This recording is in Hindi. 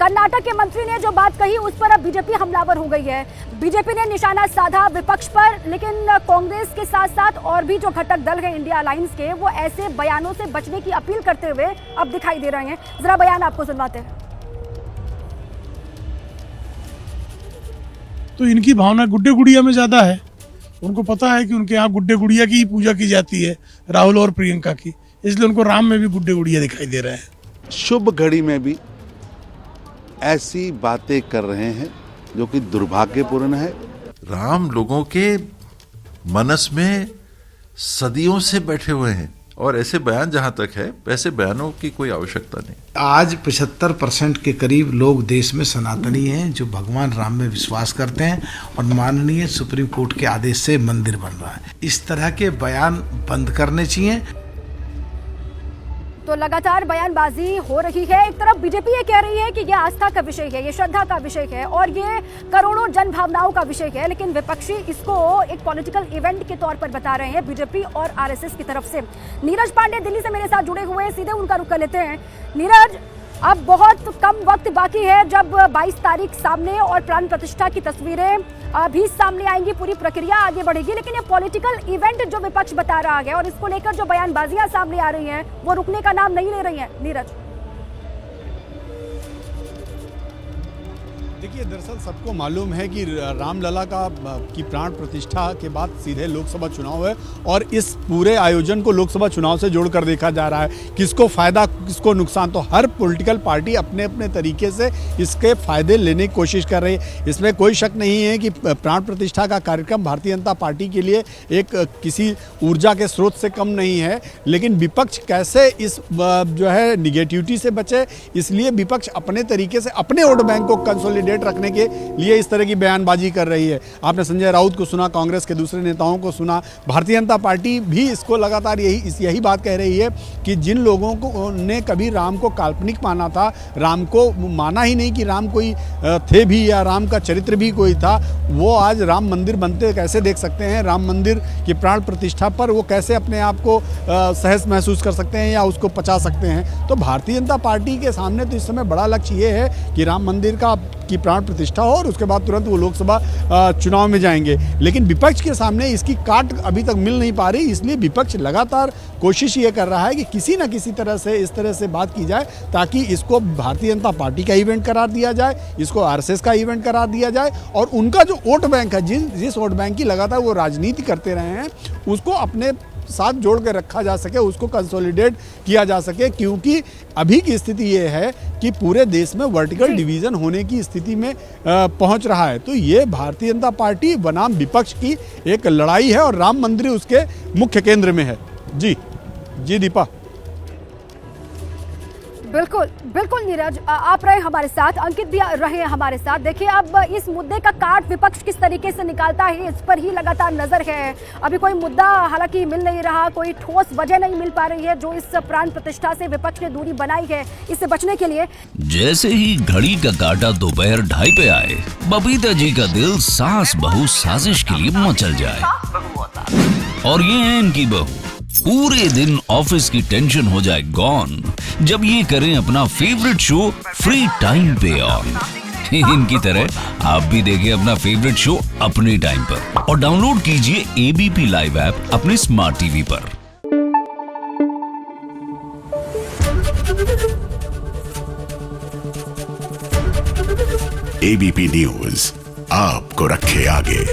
कर्नाटक के मंत्री ने जो बात कही उस पर अब बीजेपी हमलावर हो गई है। बीजेपी ने निशाना साधा विपक्ष पर, लेकिन कांग्रेस के साथ साथ और भी जो घटक दल है इंडिया अलायंस के, वो ऐसे बयानों से बचने की अपील करते हुए अब दिखाई दे रहे हैं। जरा बयान आपको सुनवाते हैं। तो इनकी भावना गुड्डे गुड़िया में ज्यादा है। उनको पता है कि उनके यहाँ गुड्डे गुड़िया की ही पूजा की जाती है, राहुल और प्रियंका की, इसलिए उनको राम में भी गुड्डे गुड़िया दिखाई दे रहे हैं। शुभ घड़ी में भी ऐसी बातें कर रहे हैं जो कि दुर्भाग्यपूर्ण है। राम लोगों के मनस में सदियों से बैठे हुए हैं और ऐसे बयान जहां तक है, वैसे बयानों की कोई आवश्यकता नहीं। आज 75% के करीब लोग देश में सनातनी हैं जो भगवान राम में विश्वास करते हैं और माननीय सुप्रीम कोर्ट के आदेश से मंदिर बन रहा है। इस तरह के बयान बंद करने चाहिए। तो लगातार बयानबाजी हो रही है। एक तरफ बीजेपी ये कह रही है कि ये आस्था का विषय है, ये श्रद्धा का विषय है और ये करोड़ों जन भावनाओं का विषय है, लेकिन विपक्षी इसको एक पॉलिटिकल इवेंट के तौर पर बता रहे हैं बीजेपी और आरएसएस की तरफ से। नीरज पांडे दिल्ली से मेरे साथ जुड़े हुए हैं, सीधे उनका रुख कर लेते हैं। नीरज, अब बहुत कम वक्त बाकी है जब 22 तारीख सामने और प्राण प्रतिष्ठा की तस्वीरें भी सामने आएंगी, पूरी प्रक्रिया आगे बढ़ेगी, लेकिन ये पॉलिटिकल इवेंट जो विपक्ष बता रहा है और इसको लेकर जो बयानबाजियां सामने आ रही हैं वो रुकने का नाम नहीं ले रही हैं। नीरज, देखिए, दरअसल सबको मालूम है कि रामलला की प्राण प्रतिष्ठा के बाद सीधे लोकसभा चुनाव है और इस पूरे आयोजन को लोकसभा चुनाव से जोड़कर देखा जा रहा है। किसको फायदा किसको नुकसान, तो हर पॉलिटिकल पार्टी अपने अपने तरीके से इसके फायदे लेने की कोशिश कर रही है। इसमें कोई शक नहीं है कि प्राण प्रतिष्ठा का कार्यक्रम भारतीय जनता पार्टी के लिए एक किसी ऊर्जा के स्रोत से कम नहीं है, लेकिन विपक्ष कैसे इस जो है निगेटिविटी से बचे, इसलिए विपक्ष अपने तरीके से अपने वोट बैंक को कंसोलिडेट रखने के लिए इस तरह की बयानबाजी कर रही है। आपने संजय राउत को सुना, कांग्रेस के दूसरे नेताओं को सुना, भारतीय जनता पार्टी भी इसको लगातार यही बात कह रही है कि जिन लोगों को ने कभी राम को काल्पनिक माना था, राम को माना ही नहीं कि राम कोई थे भी या राम का चरित्र भी कोई था, वो आज राम मंदिर बनते कैसे देख सकते हैं, राम मंदिर की प्राण प्रतिष्ठा पर वो कैसे अपने आप को सहज महसूस कर सकते हैं या उसको पचा सकते हैं। तो भारतीय जनता पार्टी के सामने तो इस समय बड़ा लक्ष्य ये है कि राम मंदिर की प्राण प्रतिष्ठा हो और उसके बाद तुरंत वो लोकसभा चुनाव में जाएंगे, लेकिन विपक्ष के सामने इसकी काट अभी तक मिल नहीं पा रही। इसलिए विपक्ष लगातार कोशिश ये कर रहा है कि किसी न किसी तरह से इस तरह से बात की जाए ताकि इसको भारतीय जनता पार्टी का इवेंट करार दिया जाए, इसको आरएसएस का इवेंट करार दिया जाए और उनका जो वोट बैंक है, जिस वोट बैंक की लगातार वो राजनीति करते रहे हैं, उसको अपने साथ जोड़ के रखा जा सके, उसको कंसोलिडेट किया जा सके, क्योंकि अभी की स्थिति ये है कि पूरे देश में वर्टिकल डिवीजन होने की स्थिति में पहुंच रहा है। तो ये भारतीय जनता पार्टी बनाम विपक्ष की एक लड़ाई है और राम मंदिर उसके मुख्य केंद्र में है। जी दीपा। बिल्कुल बिल्कुल नीरज, आप रहे हमारे साथ, अंकित भी रहे हमारे साथ। देखिए, अब इस मुद्दे का काट विपक्ष किस तरीके से निकालता है, इस पर ही लगातार नजर है। अभी कोई मुद्दा हालांकि मिल नहीं रहा, कोई ठोस वजह नहीं मिल पा रही है जो इस प्राण प्रतिष्ठा से विपक्ष ने दूरी बनाई है इससे बचने के लिए। जैसे ही घड़ी का काटा दोपहर 2:30 पे आए, बबीता जी का दिल सास बहू साजिश के लिए मचल जाए। और ये है इनकी बहू, पूरे दिन ऑफिस की टेंशन हो जाए गॉन जब ये करें अपना फेवरेट शो फ्री टाइम पे ऑन। इनकी तरह आप भी देखिए अपना फेवरेट शो अपने टाइम पर और डाउनलोड कीजिए एबीपी लाइव ऐप अपने स्मार्ट टीवी पर। एबीपी न्यूज आपको रखे आगे।